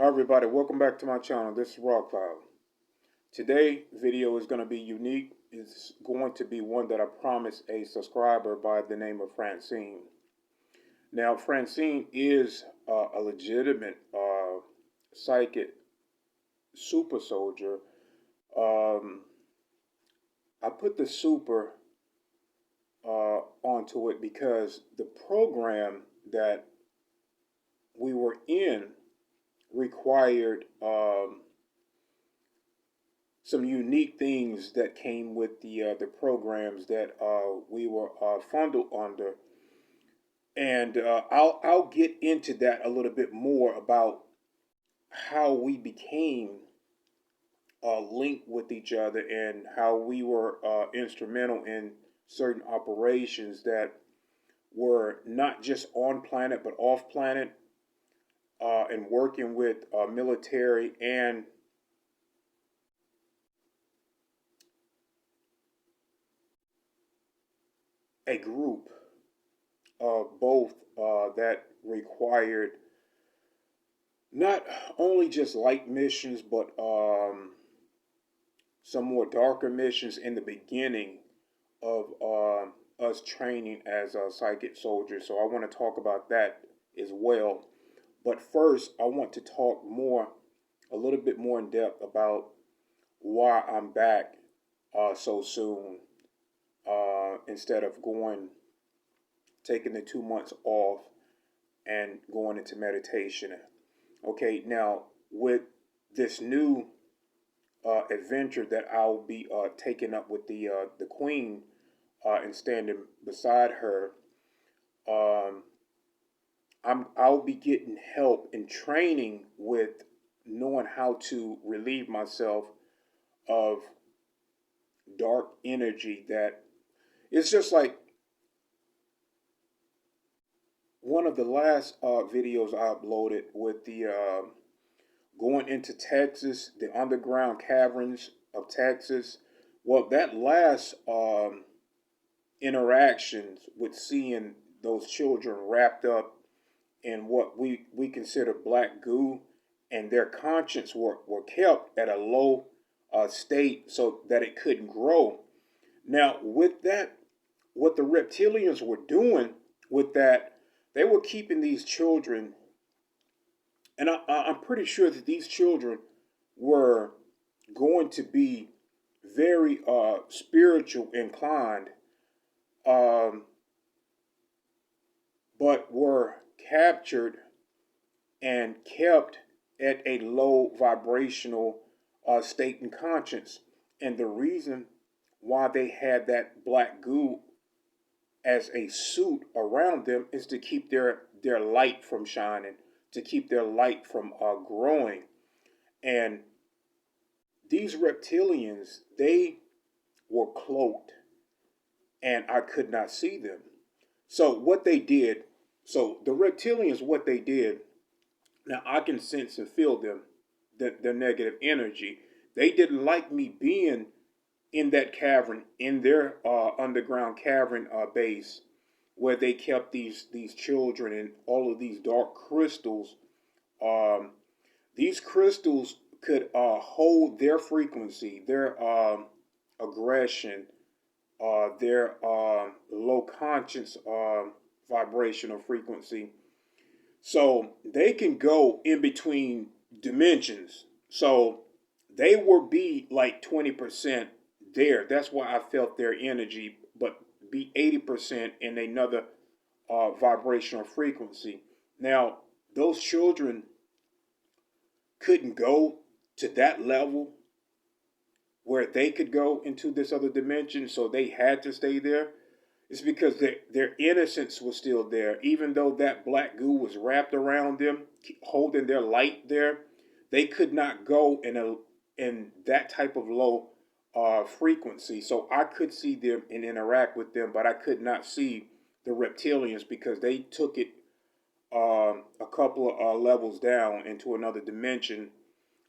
Hi everybody, welcome back to my channel. This is Rock Cloud. Today video is going to be unique. It's going to be one that I promised a subscriber by the name of Francine. Now Francine is a legitimate psychic super soldier. I put the super onto it because the program that we were in required some unique things that came with the programs that we were funded under, and I'll get into that a little bit more about how we became linked with each other and how we were instrumental in certain operations that were not just on planet but off planet, and working with military and a group of both that required not only just light missions but some more darker missions in the beginning of us training as psychic soldiers. So I want to talk about that as well. But first, I want to talk a little bit more in depth about why I'm back so soon, instead of taking the 2 months off and going into meditation. Okay, now with this new adventure that I'll be taking up with the Queen and standing beside her, I'll be getting help in training with knowing how to relieve myself of dark energy. That it's just like one of the last videos I uploaded with the going into Texas, the underground caverns of Texas. Well, that last interactions with seeing those children wrapped up in what we consider black goo, and their conscience were kept at a low state so that it couldn't grow. Now, with that, what the reptilians were doing with that, they were keeping these children, and I'm pretty sure that these children were going to be very spiritual inclined, um, but were captured and kept at a low vibrational state and conscience. And the reason why they had that black goo as a suit around them is to keep their light from shining, to keep their light from growing. And these reptilians, they were cloaked, and I could not see them. So what they did, so the reptilians, what they did, now I can sense and feel them, the negative energy. They didn't like me being in that cavern, in their underground cavern base, where they kept these children and all of these dark crystals. Um, these crystals could hold their frequency, their aggression, their low conscience vibrational frequency. So they can go in between dimensions. So they will be like 20% there. That's why I felt their energy, but be 80% in another vibrational frequency. Now, those children couldn't go to that level where they could go into this other dimension, so they had to stay there. It's because their innocence was still there. Even though that black goo was wrapped around them, holding their light there, they could not go in that type of low frequency. So I could see them and interact with them, but I could not see the reptilians because they took it a couple of levels down into another dimension,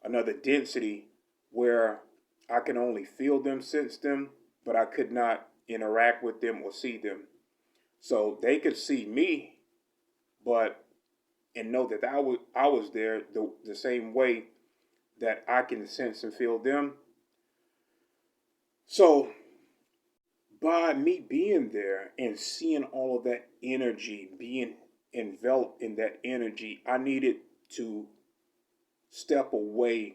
another density, where I can only feel them, sense them, but I could not interact with them or see them. So they could see me, but and know that I was there the same way that I can sense and feel them. So by me being there and seeing all of that energy, being enveloped in that energy, I needed to step away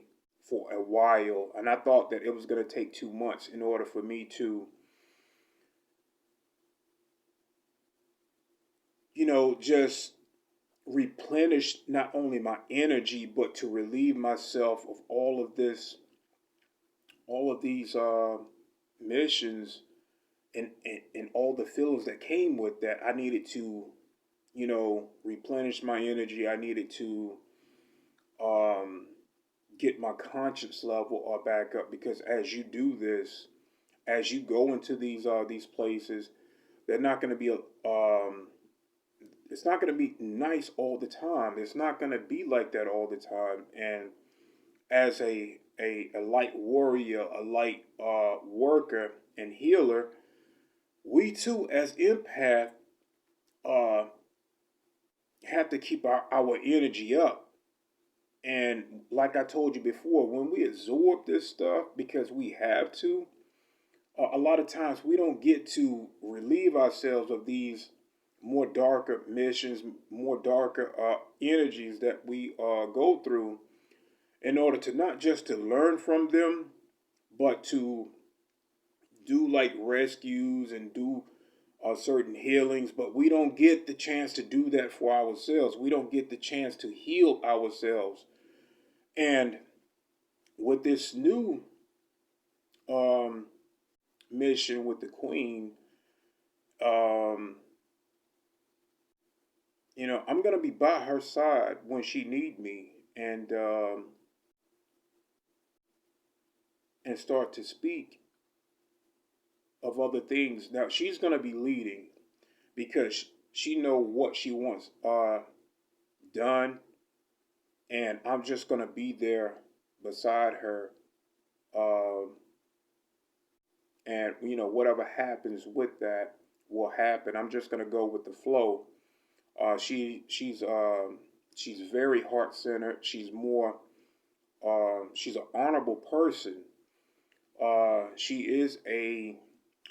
for a while. And I thought that it was going to take 2 months in order for me to, just replenish not only my energy, but to relieve myself of all of these missions and all the feelings that came with that. I needed to, replenish my energy. I needed to um, get my conscience level back up, because as you do this, as you go into these places, they're not going to be it's not going to be nice all the time. It's not going to be like that all the time. And as a light warrior, a light worker and healer, we too, as empath, uh, have to keep our energy up. And like I told you before, when we absorb this stuff because we have to, a lot of times we don't get to relieve ourselves of these more darker missions, more darker energies that we go through, in order to not just to learn from them, but to do like rescues and do certain healings. But we don't get the chance to do that for ourselves. We don't get the chance to heal ourselves. And with this new um, mission with the Queen, um, I'm gonna be by her side when she need me, and start to speak of other things. Now she's gonna be leading because she know what she wants done, and I'm just gonna be there beside her, um, and whatever happens with that will happen. I'm just gonna go with the flow. She's very heart centered. She's an honorable person. She is a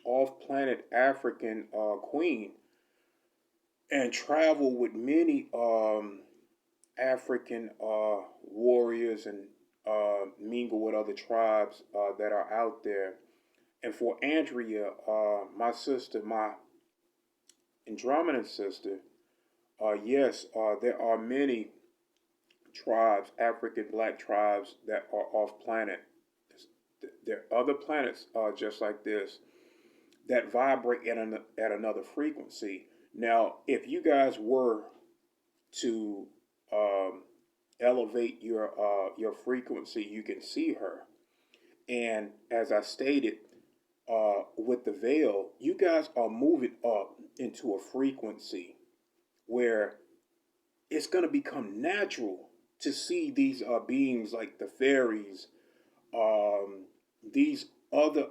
off planet African queen, and travel with many African warriors, and mingle with other tribes that are out there. And for Andrea, my sister, my Andromedan sister, yes, there are many tribes, African black tribes, that are off planet. There are other planets just like this that vibrate at another frequency. Now, if you guys were to um, elevate your frequency, you can see her. And as I stated, with the veil, you guys are moving up into a frequency where it's going to become natural to see these beings like the fairies, um, these other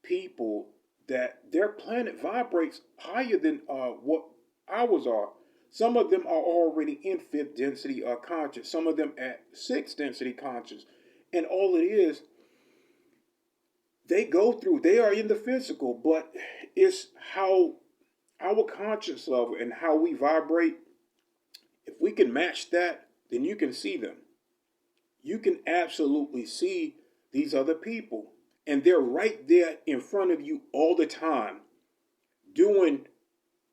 people, that their planet vibrates higher than what ours are. Some of them are already in fifth density conscious, some of them at sixth density conscious. And all it is, they are in the physical, but it's how our conscious level and how we vibrate. If we can match that, then you can see them. You can absolutely see these other people. And they're right there in front of you all the time doing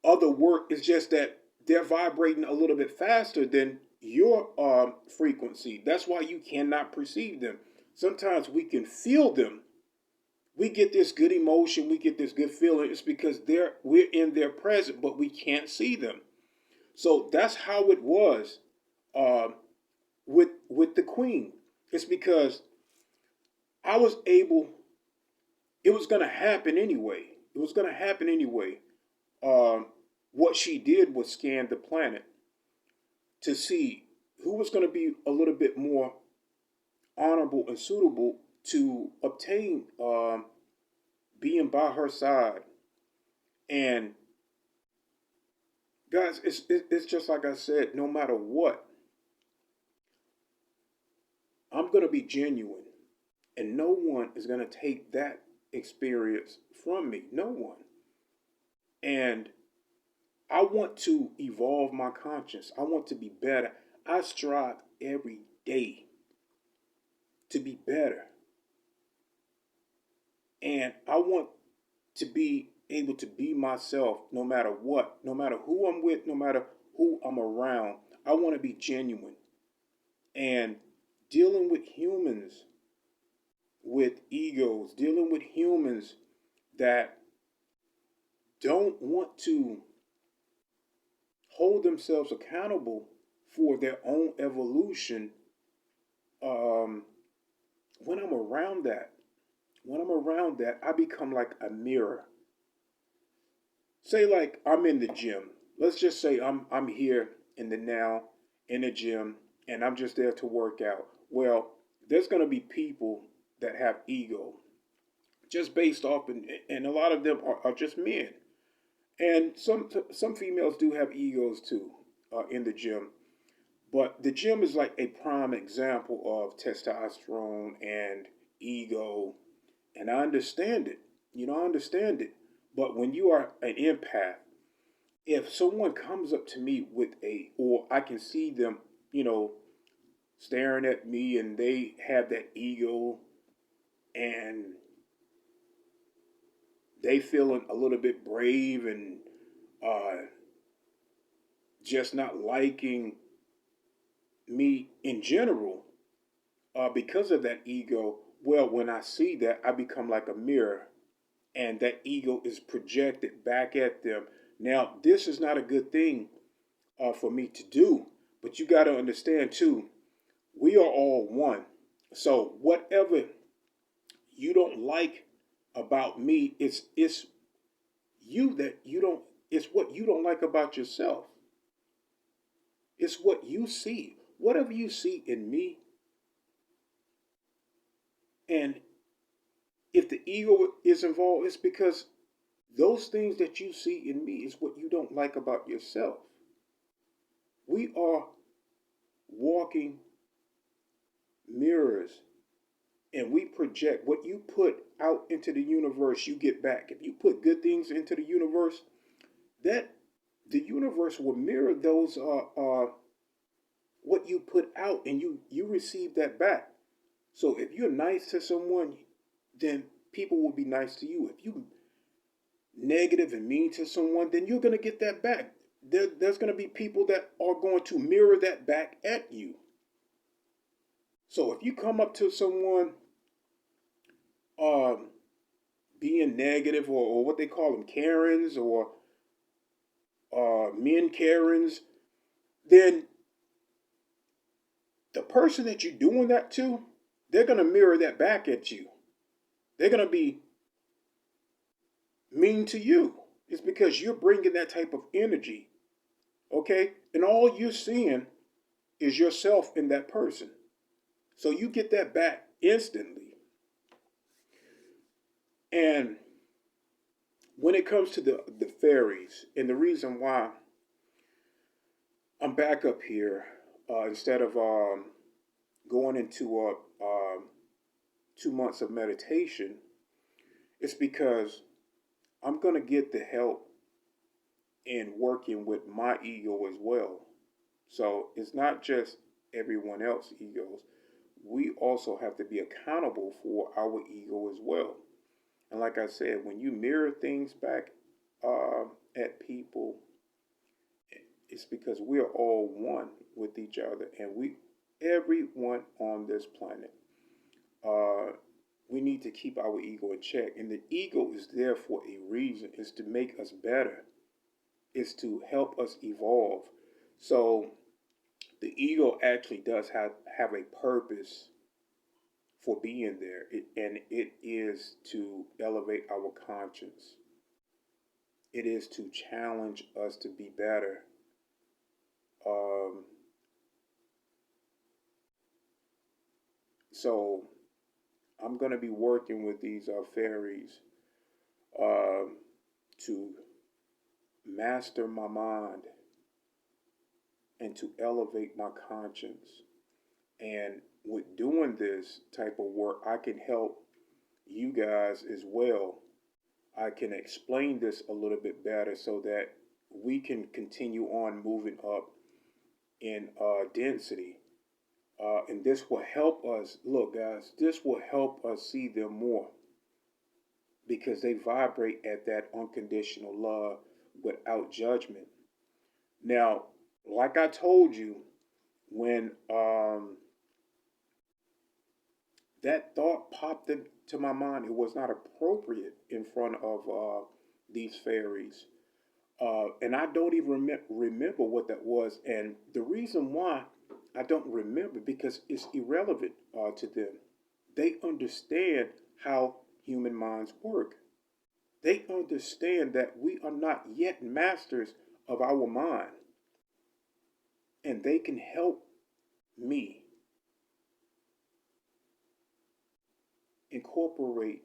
other work. It's just that they're vibrating a little bit faster than your frequency. That's why you cannot perceive them. Sometimes we can feel them. We get this good emotion, we get this good feeling. It's because we're in their presence, but we can't see them. So that's how it was um, with the Queen. It's because I was able. It was going to happen anyway. It was going to happen anyway. What she did was scan the planet to see who was going to be a little bit more honorable and suitable to obtain being by her side. And Guys, it's just like I said, no matter what, I'm going to be genuine. And no one is going to take that experience from me. No one. And I want to evolve my conscience. I want to be better. I strive every day to be better. And I want to be able to be myself no matter what, no matter who I'm with, no matter who I'm around. I want to be genuine. And dealing with humans with egos, dealing with humans that don't want to hold themselves accountable for their own evolution. Um, when I'm around that, I become like a mirror. Say like I'm in the gym. Let's just say I'm here in the now in the gym and I'm just there to work out. Well, there's gonna be people that have ego, just based off, and a lot of them are just men, and some females do have egos too in the gym. But the gym is like a prime example of testosterone and ego, and I understand it. I understand it. But when you are an empath, if someone comes up to me with or I can see them, staring at me and they have that ego and they feeling a little bit brave and uh, just not liking me in general because of that ego. Well, when I see that, I become like a mirror and that ego is projected back at them. Now, this is not a good thing for me to do, but you got to understand too, we are all one. So whatever you don't like about me, it's you that you don't. It's what you don't like about yourself. It's what you see. Whatever you see in me, and if the ego is involved, it's because those things that you see in me is what you don't like about yourself. We are walking mirrors and we project what you put out into the universe, you get back. If you put good things into the universe, that the universe will mirror those what you put out and you receive that back. So if you're nice to someone, then people will be nice to you. If you negative and mean to someone, then you're going to get that back. There's going to be people that are going to mirror that back at you. So if you come up to someone um, being negative, or what they call them, Karens, or men Karens, then the person that you're doing that to, they're going to mirror that back at you. They're going to be mean to you. It's because you're bringing that type of energy. Okay? And all you're seeing is yourself in that person. So you get that back instantly. And when it comes to the fairies, and the reason why I'm back up here instead of going into 2 months of meditation, it's because I'm going to get the help in working with my ego as well. So it's not just everyone else's egos. We also have to be accountable for our ego as well. And like I said, when you mirror things back at people, it's because we're all one with each other, and everyone on this planet, we need to keep our ego in check. And the ego is there for a reason. It's to make us better. It's to help us evolve. So the ego actually does have a purpose for being there, and it is to elevate our conscience. It is to challenge us to be better. Um, so I'm going to be working with these fairies um, to master my mind, and to elevate my conscience. And with doing this type of work, I can help you guys as well. I can explain this a little bit better so that we can continue on moving up in density. And this will help us. Look, guys, this will help us see them more because they vibrate at that unconditional love without judgment. Now, like I told you, when that thought popped into my mind, it was not appropriate in front of these fairies. And I don't even remember what that was. And the reason why I don't remember because it's irrelevant to them. They understand how human minds work. They understand that we are not yet masters of our mind. And they can help me incorporate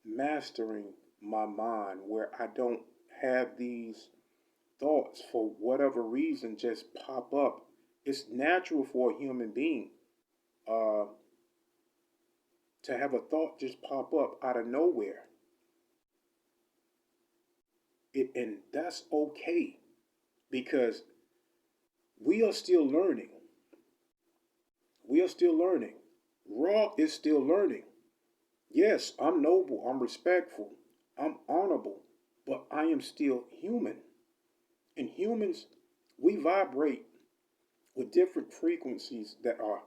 mastering my mind where I don't have these thoughts for whatever reason just pop up. It's natural for a human being uh, to have a thought just pop up out of nowhere. And that's okay because we are still learning. We are still learning. Ra is still learning. Yes, I'm noble, I'm respectful, I'm honorable, but I am still human. And humans, we vibrate with different frequencies that are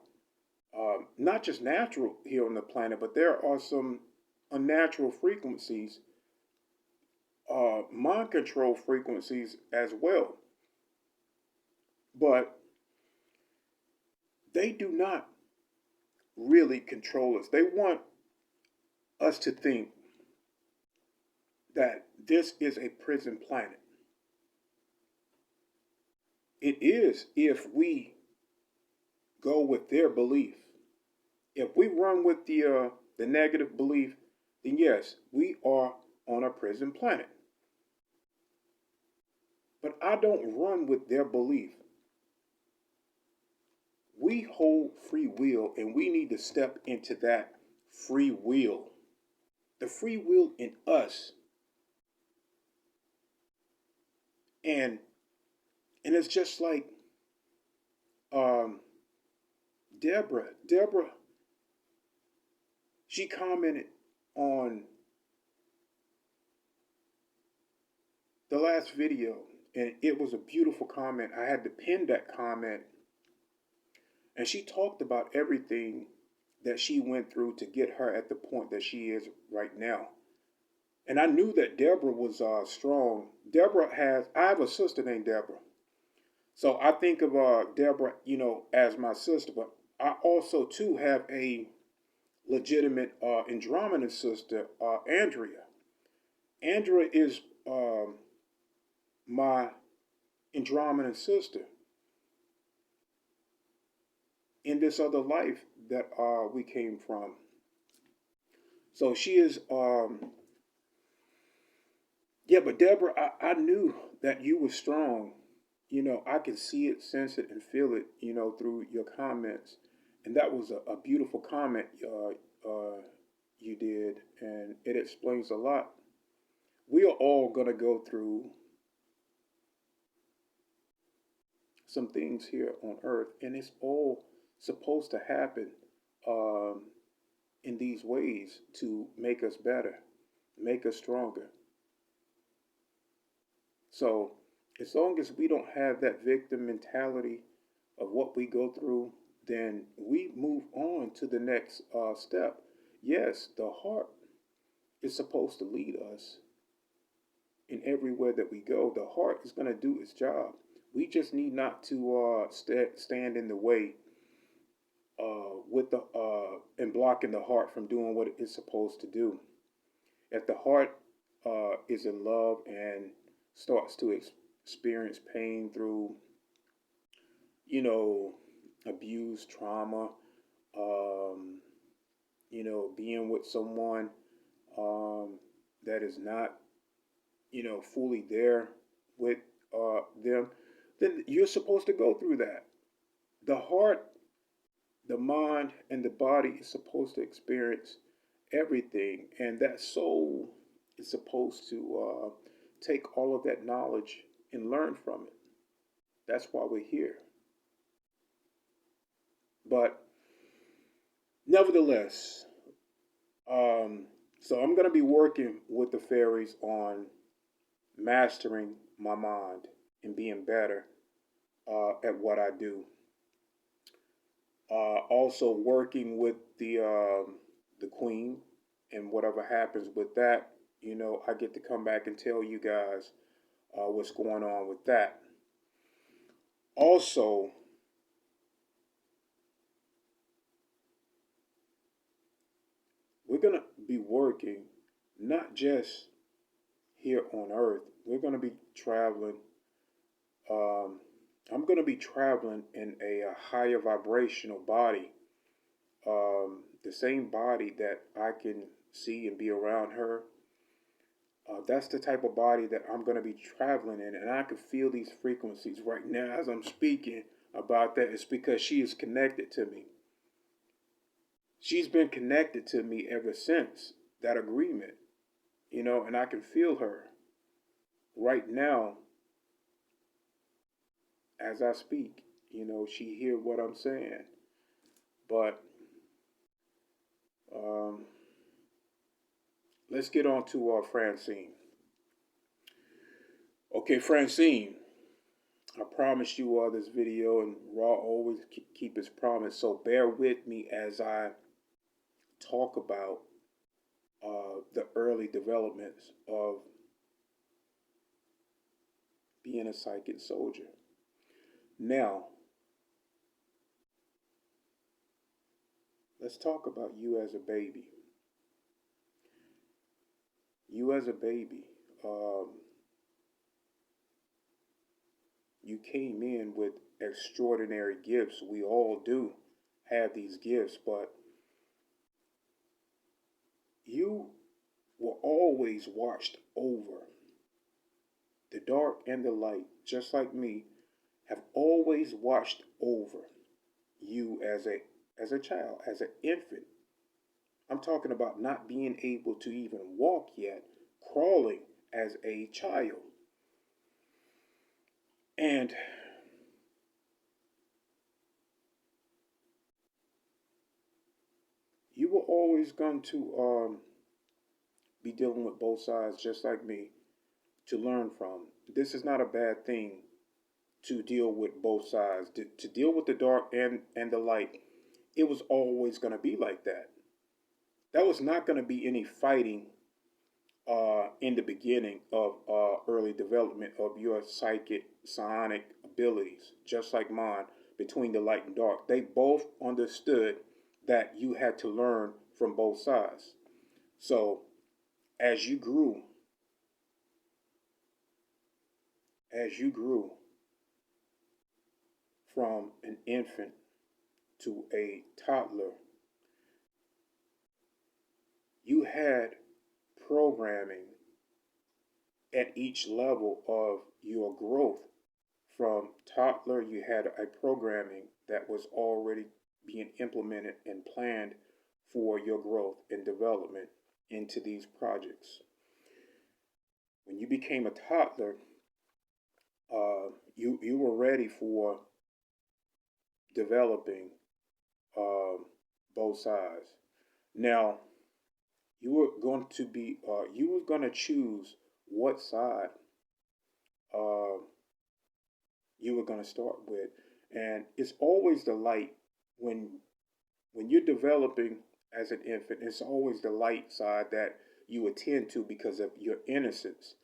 not just natural here on the planet, but there are some unnatural frequencies, mind control frequencies as well. But they do not really control us. They want us to think that this is a prison planet. It is if we go with their belief. If we run with the negative belief, then yes, we are on a prison planet. But I don't run with their belief. We hold free will and we need to step into that free will. The free will in us. And it's just like Deborah, she commented on the last video, and it was a beautiful comment. I had to pin that comment, and she talked about everything that she went through to get her at the point that she is right now. And I knew that Deborah was strong. I have a sister named Deborah. So I think of Deborah, as my sister, but I also too have a legitimate Andromeda sister, Andrea. Andrea is my Andromeda sister in this other life that we came from. So she is, yeah, but Deborah, I knew that you were strong. I could see it, sense it, and feel it, through your comments. And that was a beautiful comment you did, and it explains a lot. We are all going to go through some things here on earth, and it's all supposed to happen um, in these ways to make us better, make us stronger. So, as long as we don't have that victim mentality of what we go through, then we move on to the next step. Yes, the heart is supposed to lead us in everywhere that we go. The heart is going to do its job. We just need not to stand in the way with the and blocking the heart from doing what it is supposed to do. If the heart is in love and starts to experience pain through, abuse, trauma, um, being with someone that is not, fully there with them, then you're supposed to go through that. The heart, the mind, and the body is supposed to experience everything, and that soul is supposed to take all of that knowledge and learn from it. That's why we're here. But nevertheless, so I'm going to be working with the fairies on mastering my mind and being better at what I do. Also working with the queen, and whatever happens with that, I get to come back and tell you guys what's going on with that. Also, we're going to be working not just here on Earth. We're going to be traveling. Um, I'm going to be traveling in a higher vibrational body, the same body that I can see and be around her. That's the type of body that I'm going to be traveling in, and I can feel these frequencies right now as I'm speaking about that. It's because she is connected to me. She's been connected to me ever since that agreement, and I can feel her right now as I speak. She hear what I'm saying. But let's get on to Francine. Okay, Francine, I promised you this video, and Ra always keep his promise. So bear with me as I talk about the early developments of being a psychic soldier. Now, let's talk about you as a baby. You as a baby, you came in with extraordinary gifts. We all do have these gifts, but you were always watched over. The dark and the light, just like me, have always watched over you as a child, as an infant. I'm talking about not being able to even walk yet, crawling as a child. And you were always going to be dealing with both sides, just like me, to learn from. This is not a bad thing to deal with both sides, to deal with the dark and the light. It was always going to be like that. That was not going to be any fighting in the beginning of early development of your psychic psionic abilities, just like mine, between the light and dark. They both understood that you had to learn from both sides. So as you grew, from an infant to a toddler, you had programming at each level of your growth. From toddler, you had a programming that was already being implemented and planned for your growth and development into these projects. When you became a toddler, you were ready for developing both sides. Now, you were going to choose what side uh, you were going to start with, and it's always the light. When you're developing as an infant, it's always the light side that you attend to because of your innocence,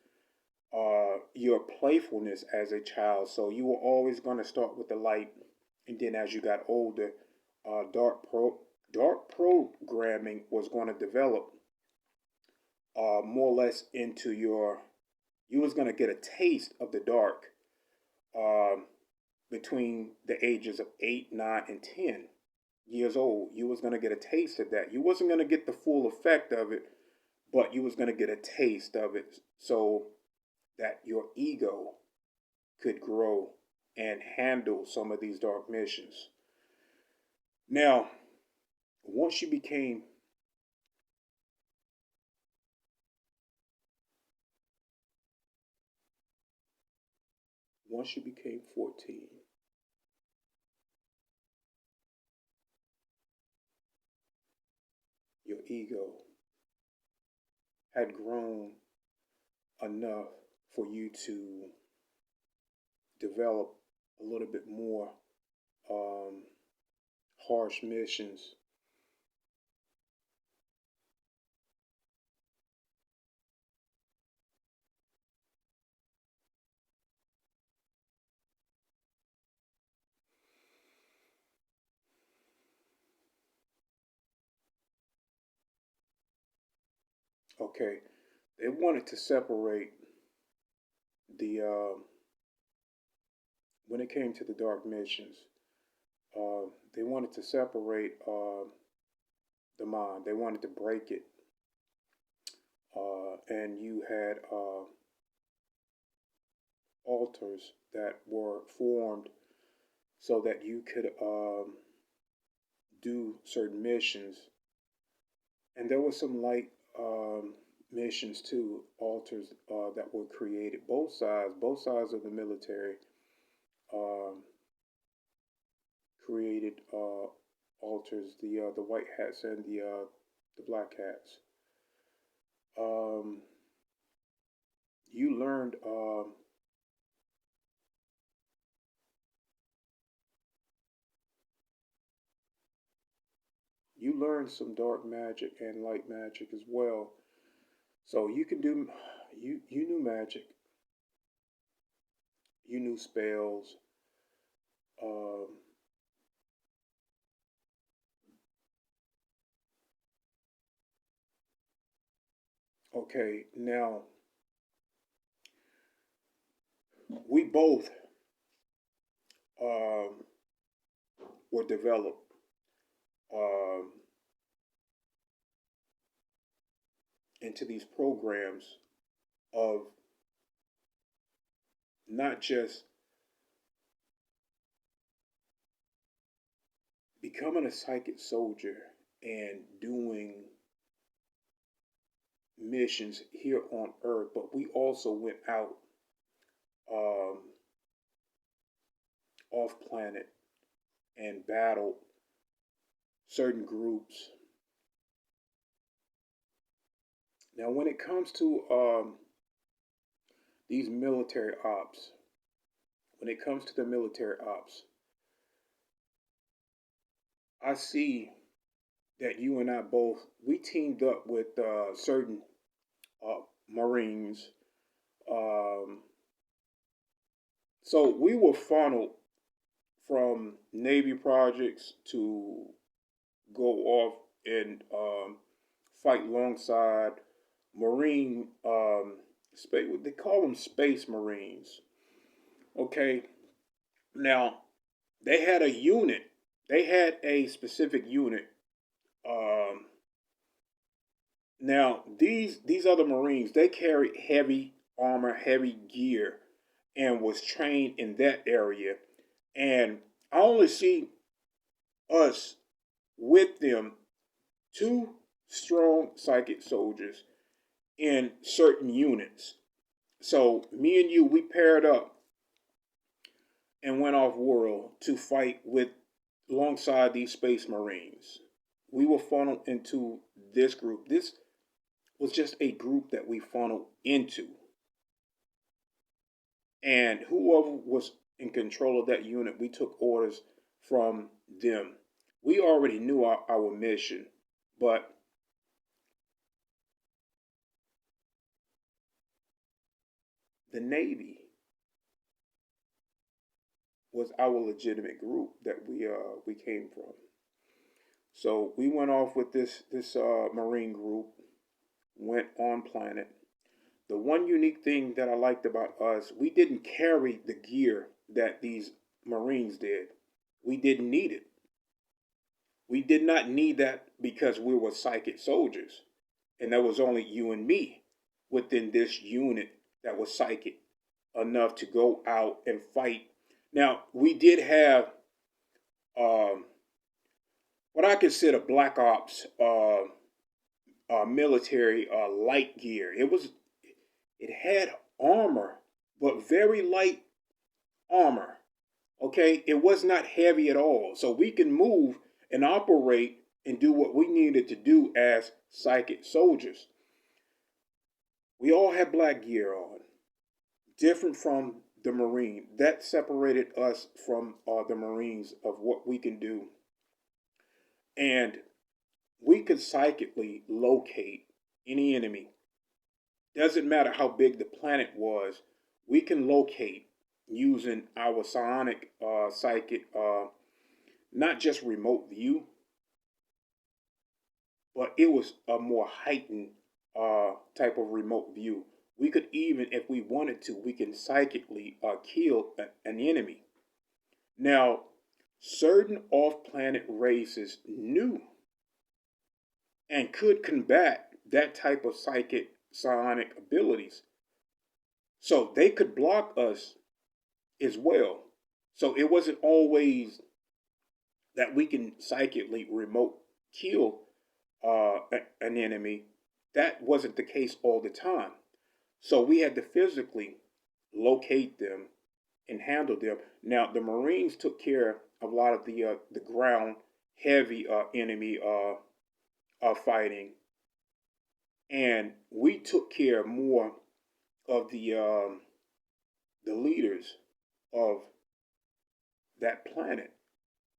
your playfulness as a child. So you were always going to start with the light, and then as you got older, dark programming was going to develop more or less into you was going to get a taste of the dark um, between the ages of 8, 9, and 10 years old. You was going to get a taste of that. You wasn't going to get the full effect of it, but you was going to get a taste of it so that your ego could grow and handle some of these dark missions. Now, once you became once you became 14, your ego had grown enough for you to develop a little bit more um, harsh missions. Okay, they wanted to separate the when it came to the dark missions. They wanted to separate the mind. They wanted to break it, and you had altars that were formed so that you could do certain missions. And there were some light missions too, altars that were created. Both sides of the military um, created altars. The white hats and the black hats. Um, you learned you learned some dark magic and light magic as well. So you can do you knew magic, you knew spells. Um, okay, now we both um, were developed um, into these programs of not just becoming a psychic soldier and doing missions here on Earth, but we also went out um, off planet and battled certain groups. Now, when it comes to these military ops, when it comes to the military ops, I see that you and I both we teamed up with certain Marines. Um, so we were funneled from Navy projects to go off and fight alongside Marine space. They call them Space Marines. Okay, now they had a unit. They had a specific unit. Um, Now these other Marines they carried heavy armor, heavy gear, and was trained in that area. And I only see us with them two strong psychic soldiers in certain units. So me and you we paired up and went off world to fight with alongside these space marines. We were funneled into this group. This was just a group that we funneled into. And whoever was in control of that unit, we took orders from them. We already knew our mission, but the Navy was our legitimate group that we came from. So we went off with this Marine group, went on planet. The one unique thing that I liked about us, we didn't carry the gear that these Marines did. We didn't need it. We did not need that because we were psychic soldiers. And there was only you and me within this unit that was psychic enough to go out and fight Now we did have um, what I consider black ops military light gear. It had armor, but very light armor. Okay, it was not heavy at all, so we can move and operate and do what we needed to do as psychic soldiers. We all had black gear on, different from the Marine. That separated us from the Marines of what we can do. And we could psychically locate any enemy. Doesn't matter how big the planet was, we can locate using our psionic psychic, not just remote view, but it was a more heightened type of remote view. We could even, if we wanted to, we can psychically kill an enemy. Now, certain off-planet races knew and could combat that type of psychic psionic abilities. So they could block us as well. So it wasn't always that we can psychically remote kill an enemy. That wasn't the case all the time. So we had to physically locate them and handle them. Now the Marines took care of a lot of the ground heavy enemy fighting, and we took care more of the leaders of that planet.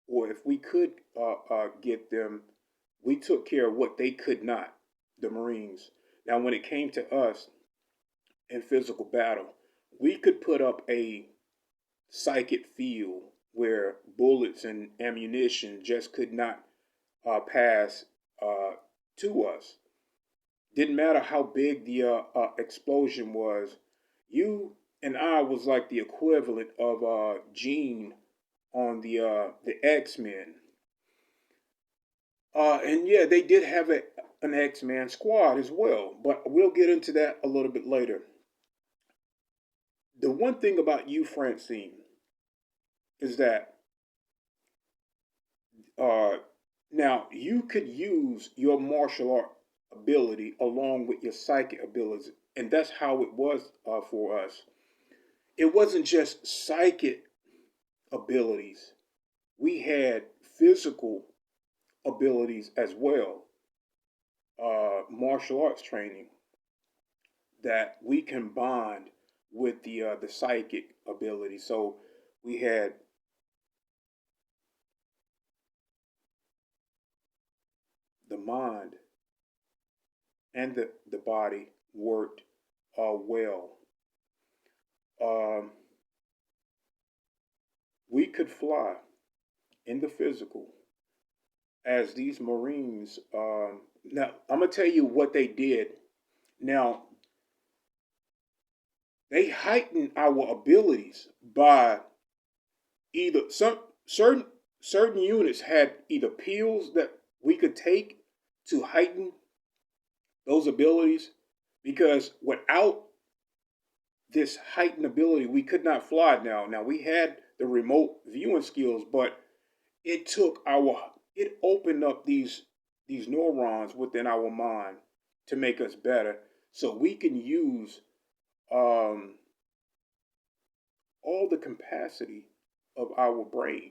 Or if we could get them, we took care of what they could not, the Marines. Now, when it came to us in physical battle, we could put up a psychic field where bullets and ammunition just could not pass to us. Didn't matter how big the explosion was. You and I was like the equivalent of Jean on the X-Men. And yeah, they did have an X-Men squad as well, but we'll get into that a little bit later. The one thing about you, Francine, is that uh, now you could use your martial art ability along with your psychic abilities, and that's how it was for us. It wasn't just psychic abilities; we had physical abilities as well, martial arts training that we combined with the psychic ability. So we had the mind and the body worked well. Um, we could fly in the physical as these Marines. Now, I'm going to tell you what they did. Now, they heightened our abilities by either some certain certain units had either pills that we could take to heighten those abilities because without this heightened ability we could not fly. Now we had the remote viewing skills, but it took our it opened up these neurons within our mind to make us better so we can use um, all the capacity of our brain.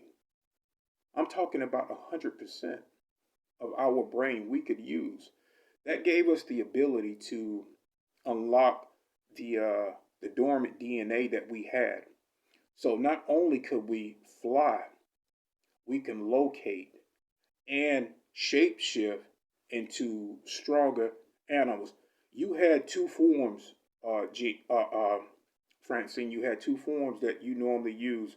I'm talking about 100% of our brain we could use. That gave us the ability to unlock the dormant DNA that we had. So not only could we fly, we can locate and shapeshift into stronger animals. You had two forms, Francine. You had two forms that you normally use.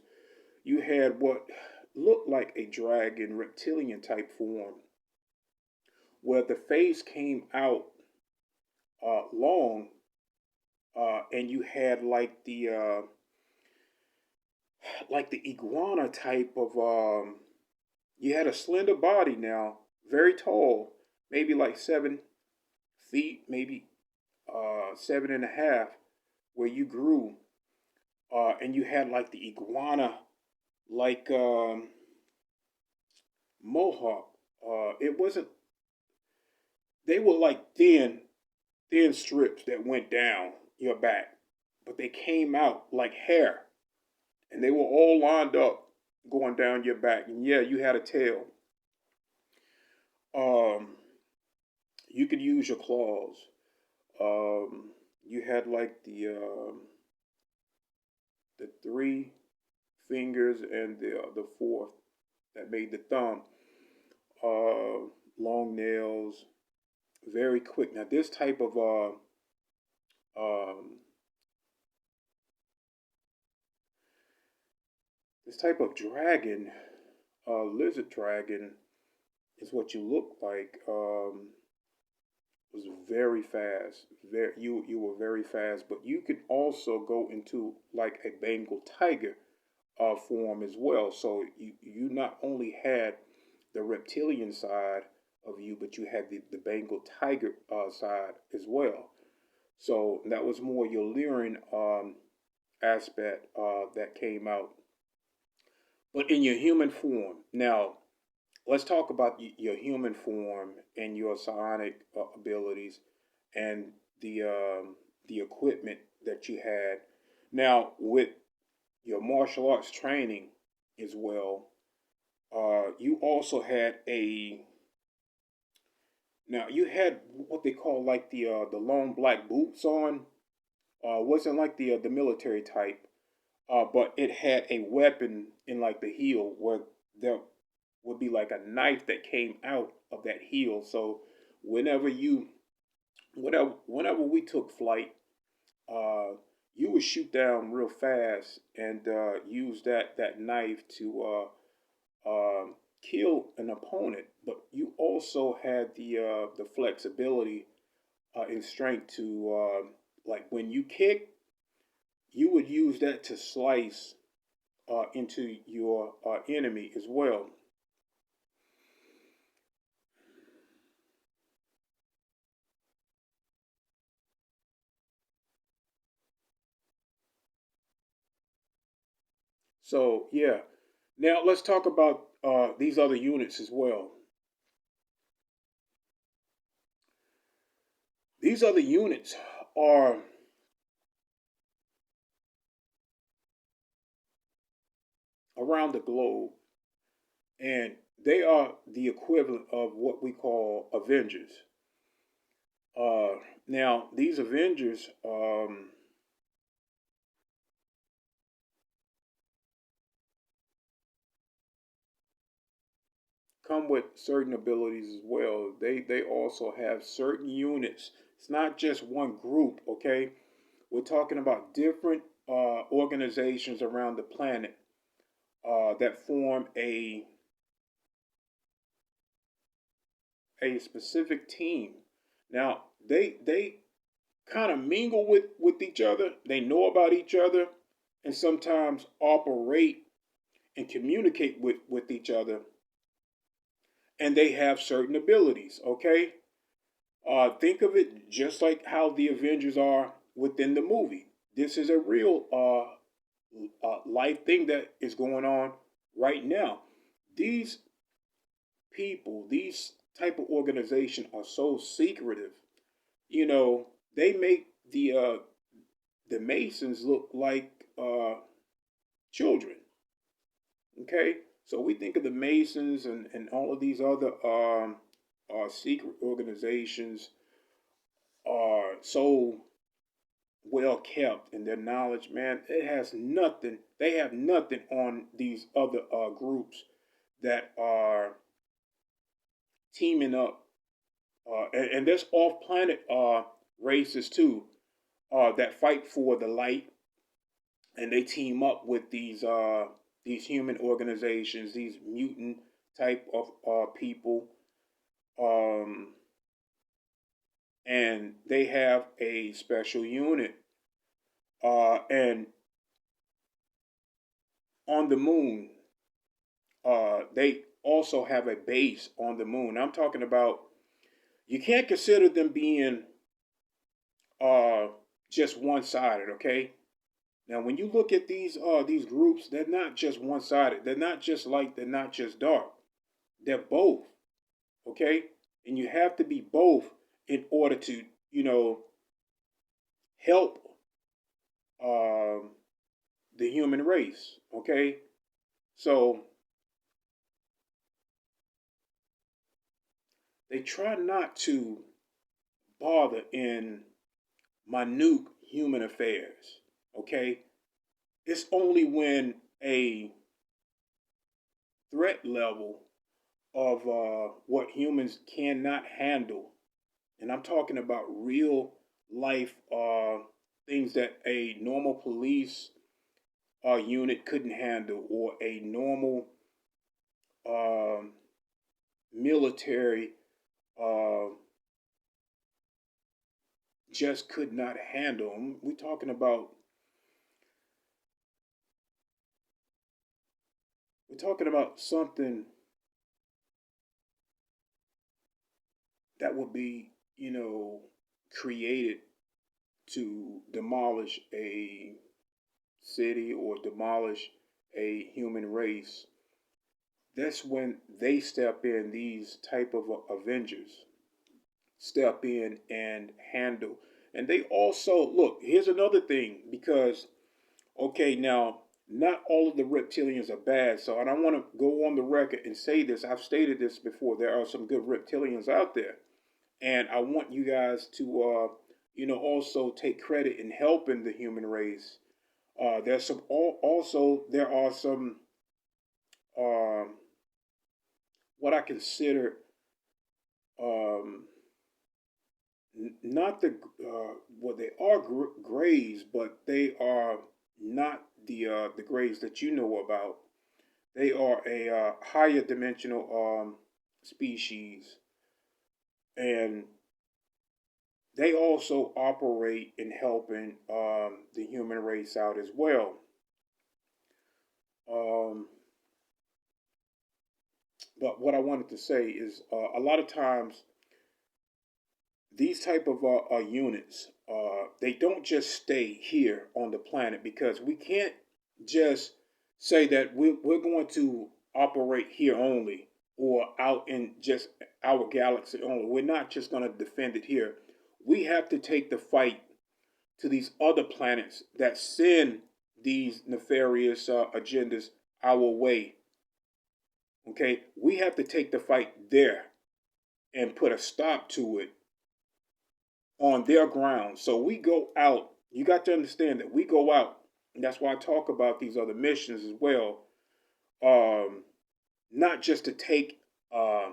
You had what looked like a dragon reptilian type form, where the face came out long, and you had like the iguana type of you had a slender body now, very tall, maybe like 7 feet, maybe 7.5, where you grew, and you had like the iguana like mohawk. It wasn't. They were like thin strips that went down your back, but they came out like hair, and they were all lined up going down your back. And yeah, you had a tail. Um, you could use your claws. You had like the three fingers and the fourth that made the thumb. Long nails, very quick. Now um, this type of dragon, lizard dragon, is what you look like. Was very fast. You were very fast, but you could also go into like a Bengal tiger form as well. So you not only had the reptilian side of you, but you had the Bengal tiger side as well. So that was more your Lyrian aspect that came out, but in your human form. Now, let's talk about your human form and your psionic abilities and the equipment that you had. Now, with your martial arts training as well, you also had a now you had what they call like the long black boots on. Wasn't like the military type, but it had a weapon in like the heel where there would be like a knife that came out of that heel. So whenever you whenever we took flight, uh, you would shoot down real fast and use that knife to kill an opponent. But you also had the flexibility and strength to like when you kick, you would use that to slice into your enemy as well. So yeah, now let's talk about these other units as well. These other units are around the globe, and they are the equivalent of what we call Avengers. Now, these Avengers come with certain abilities as well. They also have certain units. It's not just one group. Okay, we're talking about different organizations around the planet that form a specific team. Now they kind of mingle with each other. They know about each other, and sometimes operate and communicate with each other. And they have certain abilities. Okay, think of it just like how the Avengers are within the movie. This is a real life thing that is going on right now. These people, these type of organization are so secretive. You know, they make the Masons look like children. Okay, so we think of the Masons and all of these other secret organizations are so well kept in their knowledge. Man, it has nothing. They have nothing on these other groups that are teaming up, and there's off-planet races too that fight for the light, and they team up with these human organizations, these mutant type of people, um, and they have a special unit. And on the moon, they also have a base on the moon. I'm talking about you can't consider them being uh, just one sided, okay? Now, when you look at these groups, they're not just one sided. They're not just light. They're not just dark. They're both. Okay, and you have to be both in order to help um, the human race. Okay, so they try not to bother in minute human affairs. Okay, it's only when a threat level of what humans cannot handle, and I'm talking about real life things that a normal police unit couldn't handle, or a normal um, military uh, just could not handle. We're talking about something that would be, created to demolish a city or demolish a human race. That's when they step in. These type of Avengers step in and handle. And they also look. Here's another thing, because okay, now not all of the reptilians are bad. So, and I want to go on the record and say this. I've stated this before. There are some good reptilians out there, and I want you guys to, also take credit in helping the human race. There's some also there are some um, what I consider um, not the well, they are grays, but they are not the grays that you know about. They are a higher dimensional species, and they also operate in helping the human race out as well. Um, but what I wanted to say is, a lot of times these type of units, they don't just stay here on the planet, because we can't just say that we're going to operate here only, or out in just our galaxy only. We're not just going to defend it here. We have to take the fight to these other planets that send these nefarious agendas our way. Okay, we have to take the fight there and put a stop to it on their ground. So we go out. You got to understand that we go out, and that's why I talk about these other missions as well. Um, Not just to take a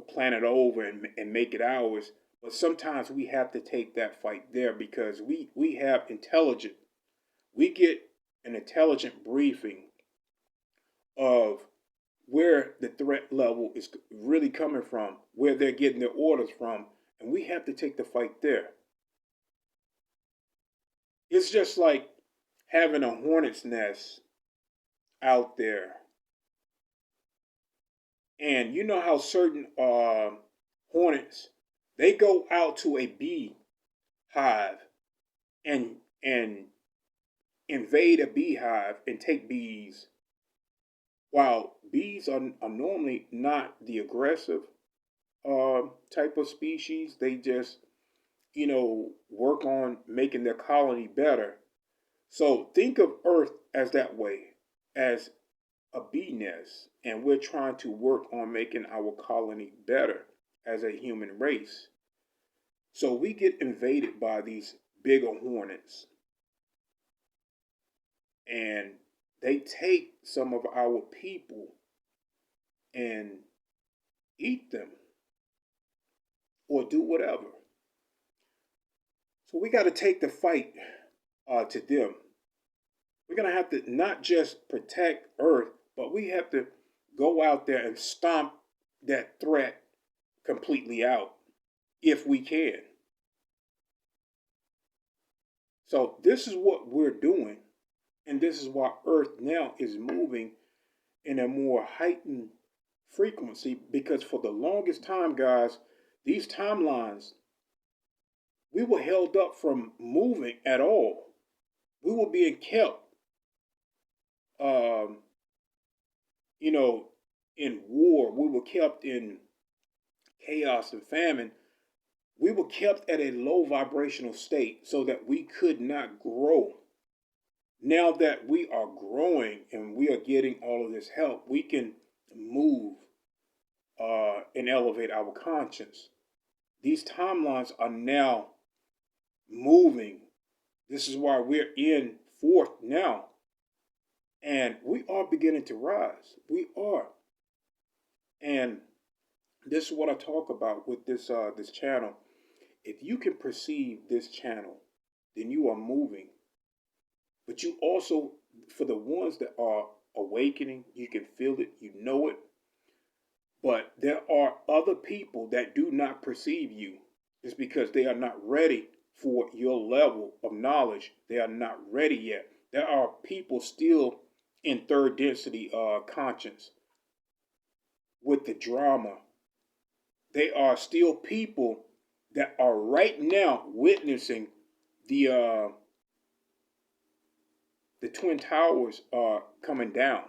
planet over and make it ours, but sometimes we have to take that fight there, because we have intelligent. We get an intelligent briefing of where the threat level is really coming from, where they're getting their orders from, and we have to take the fight there. It's just like having a hornet's nest out there, and you know how certain hornets, they go out to a bee hive and invade a beehive and take bees. While bees are normally not the aggressive type of species, they just work on making their colony better. So think of Earth as that way, as a bee nest, and we're trying to work on making our colony better as a human race. So we get invaded by these bigger hornets, and they take some of our people and eat them or do whatever. So we got to take the fight to them. We're going to have to not just protect Earth, but we have to go out there and stomp that threat completely out if we can. So this is what we're doing, and this is why Earth now is moving in a more heightened frequency, because for the longest time, guys, these timelines, we were held up from moving at all. We were being kept, um, you know, in war. We were kept in chaos and famine. We were kept at a low vibrational state so that we could not grow. Now that we are growing and we are getting all of this help, we can move and elevate our conscience. These timelines are now moving. This is why we're in fourth now. And we are beginning to rise. We are. And this is what I talk about with this channel. If you can perceive this channel, then you are moving. But you also, for the ones that are awakening, you can feel it, you know it. But there are other people that do not perceive you. It's because they are not ready for your level of knowledge. They are not ready yet. There are people still in third density conscience with the drama. They are still people that are right now witnessing the Twin Towers are coming down.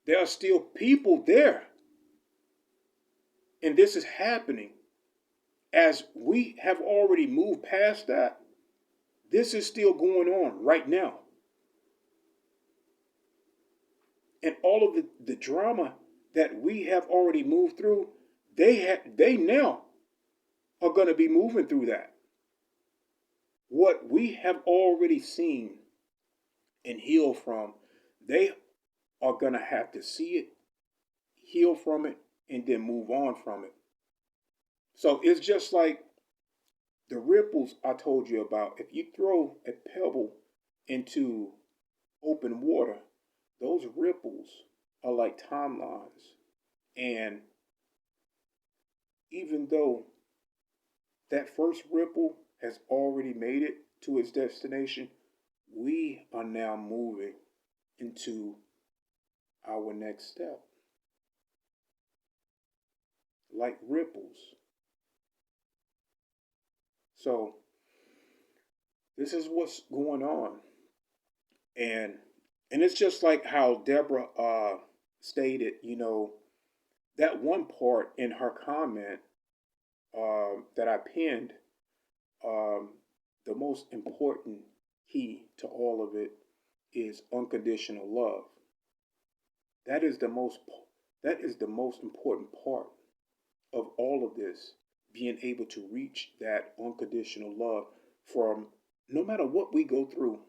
There are still people there. And this is happening. As we have already moved past that, this is still going on right now. And all of the drama that we have already moved through, they now are going to be moving through that. What we have already seen and healed from, they are going to have to see it, heal from it, and then move on from it. So it's just like the ripples I told you about. If you throw a pebble into open water, those ripples are like timelines. And even though that first ripple has already made it to its destination, we are now moving into our next step. Like ripples. So this is what's going on. And it's just like how Deborah stated, that one part in her comment that I pinned, the most important key to all of it is unconditional love. That is the most important part of all of this, being able to reach that unconditional love from no matter what we go through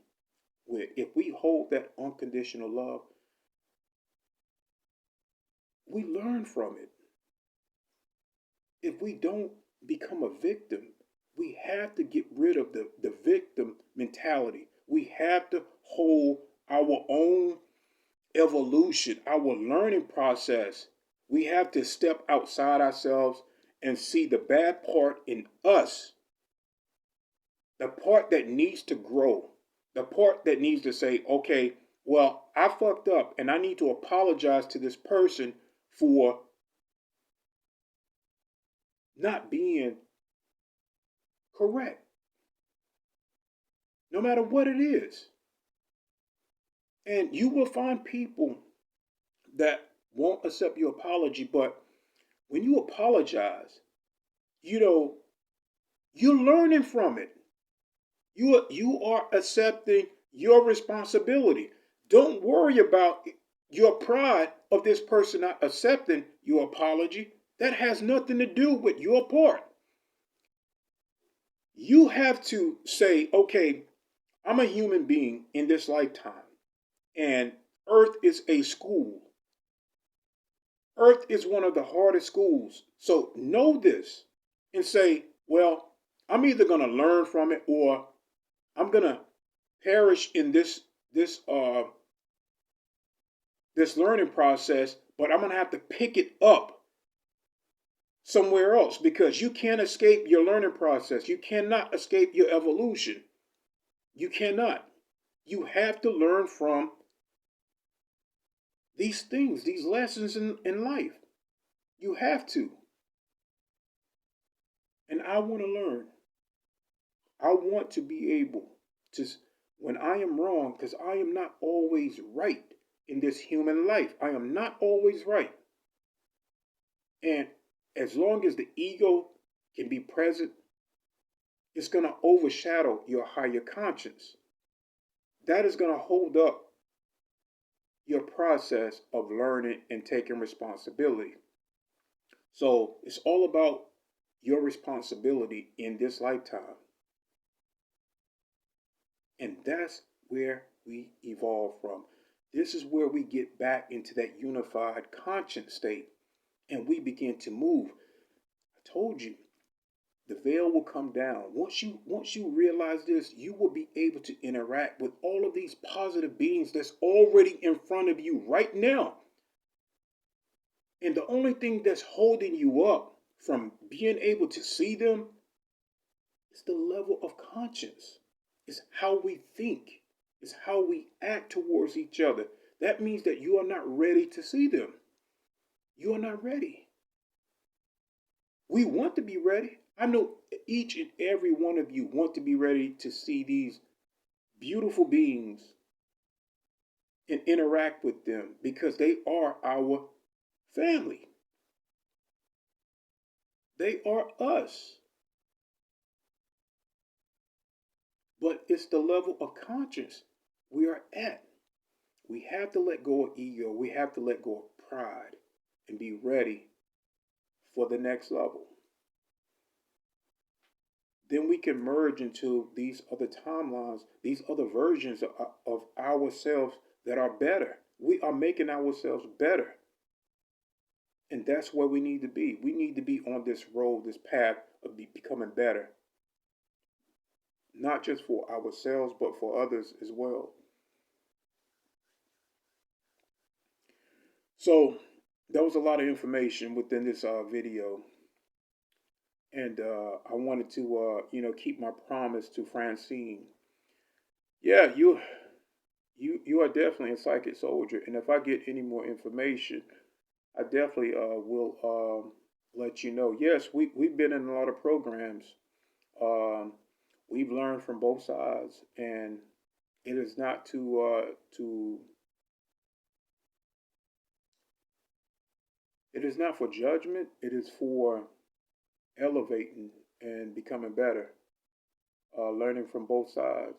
with. If we hold that unconditional love, we learn from it. If we don't become a victim, we have to get rid of the victim mentality. We have to hold our own evolution, our learning process. We have to step outside ourselves and see the bad part in us, the part that needs to grow, the part that needs to say, okay, well, I fucked up and I need to apologize to this person for not being correct, no matter what it is. And you will find people that won't accept your apology, but when you apologize, you're learning from it. You are accepting your responsibility. Don't worry about your pride of this person not accepting your apology. That has nothing to do with your part. You have to say, okay, I'm a human being in this lifetime, and Earth is a school. Earth is one of the hardest schools. So know this and say, well, I'm either going to learn from it or I'm going to perish in this learning process, but I'm going to have to pick it up somewhere else, because you can't escape your learning process. You cannot escape your evolution. You cannot. You have to learn from these things, these lessons in life. You have to. And I want to learn. I want to be able to, when I am wrong, because I am not always right in this human life. I am not always right. And as long as the ego can be present, it's going to overshadow your higher conscience. That is going to hold up your process of learning and taking responsibility. So it's all about your responsibility in this lifetime. And that's where we evolve from. This is where we get back into that unified conscience state and we begin to move. I told you, the veil will come down. Once you realize this, you will be able to interact with all of these positive beings that's already in front of you right now. And the only thing that's holding you up from being able to see them is the level of conscience. It's how we think. It's how we act towards each other. That means that you are not ready to see them. You are not ready. We want to be ready. I know each and every one of you want to be ready to see these beautiful beings and interact with them because they are our family. They are us. But it's the level of conscience we are at. We have to let go of ego. We have to let go of pride and be ready for the next level. Then we can merge into these other timelines, these other versions of ourselves that are better. We are making ourselves better. And that's where we need to be. We need to be on this road, this path of becoming better. Not just for ourselves, but for others as well. So there was a lot of information within this video. And I wanted to, keep my promise to Francine. Yeah, you are definitely a psychic soldier. And if I get any more information, I definitely will let you know. Yes, we've been in a lot of programs. We've learned from both sides, and it is not it is not for judgment. It is for elevating and becoming better. Learning from both sides.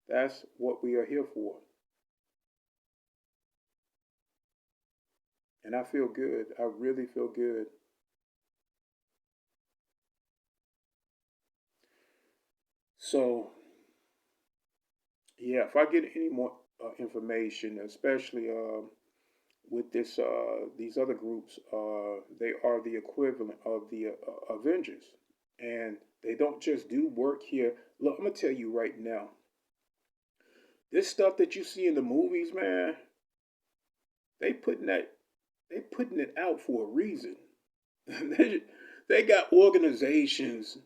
That's what we are here for. And I feel good. I really feel good. So, yeah, if I get any more information, especially with these other groups, they are the equivalent of the Avengers, and they don't just do work here. Look, I'm gonna tell you right now. This stuff that you see in the movies, man, they putting it out for a reason. they got organizations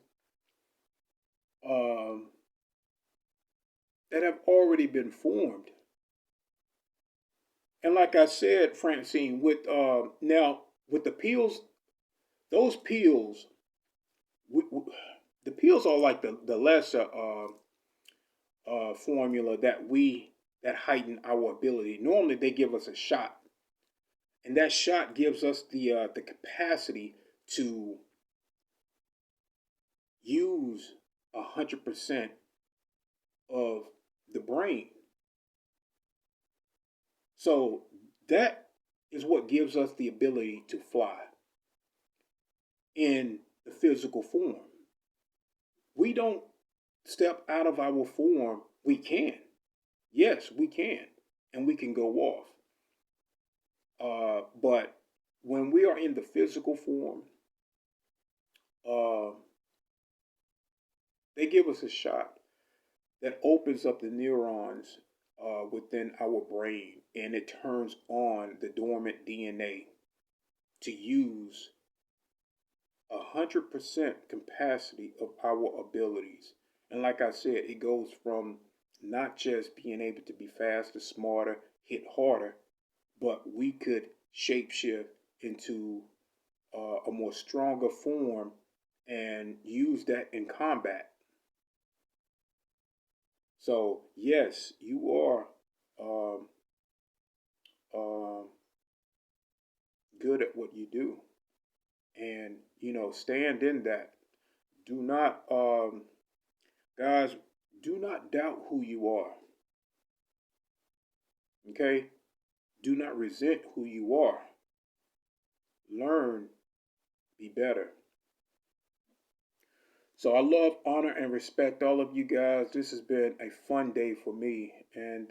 um, that have already been formed. And like I said, Francine, with now with the pills, those pills, the pills are like the lesser formula that heighten our ability. Normally, they give us a shot, and that shot gives us the capacity to use 100% of the brain. So that is what gives us the ability to fly in the physical form. We don't step out of our form. We can. Yes, we can. And we can go off. But when we are in the physical form, uh, they give us a shot that opens up the neurons within our brain and it turns on the dormant DNA to use 100% capacity of our abilities. And like I said, it goes from not just being able to be faster, smarter, hit harder, but we could shapeshift into a more stronger form and use that in combat. So yes, you are um, um, good at what you do, and stand in that. Do not, guys, do not doubt who you are. Okay, do not resent who you are. Learn, be better. So I love, honor, and respect all of you guys. This has been a fun day for me, and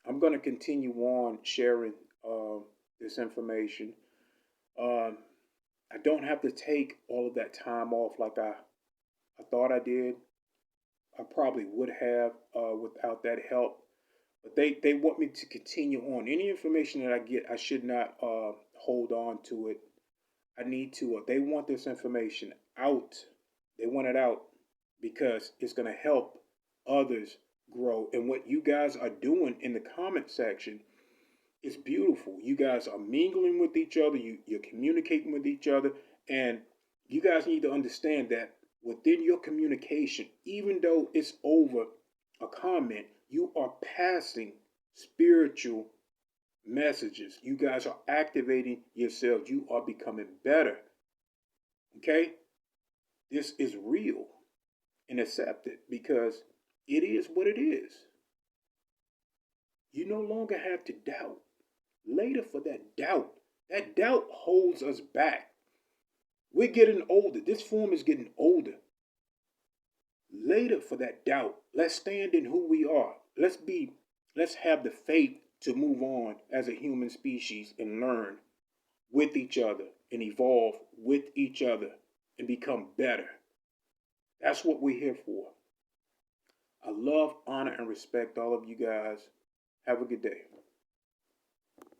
I'm going to continue on sharing this information. Um, I don't have to take all of that time off like I thought I did. I probably would have without that help. But they want me to continue on. Any information that I get, I should not hold on to it. I need to. They want this information out. They want it out because it's going to help others grow. And what you guys are doing in the comment section is beautiful. You guys are mingling with each other. You're communicating with each other. And you guys need to understand that within your communication, even though it's over a comment, you are passing spiritual messages. You guys are activating yourselves. You are becoming better. Okay? This is real and accept it because it is what it is. You no longer have to doubt. Later for that doubt. That doubt holds us back. We're getting older. This form is getting older. Later for that doubt. Let's stand in who we are. Let's have the faith to move on as a human species and learn with each other and evolve with each other and become better. That's what we're here for. I love, honor, and respect all of you guys. Have a good day.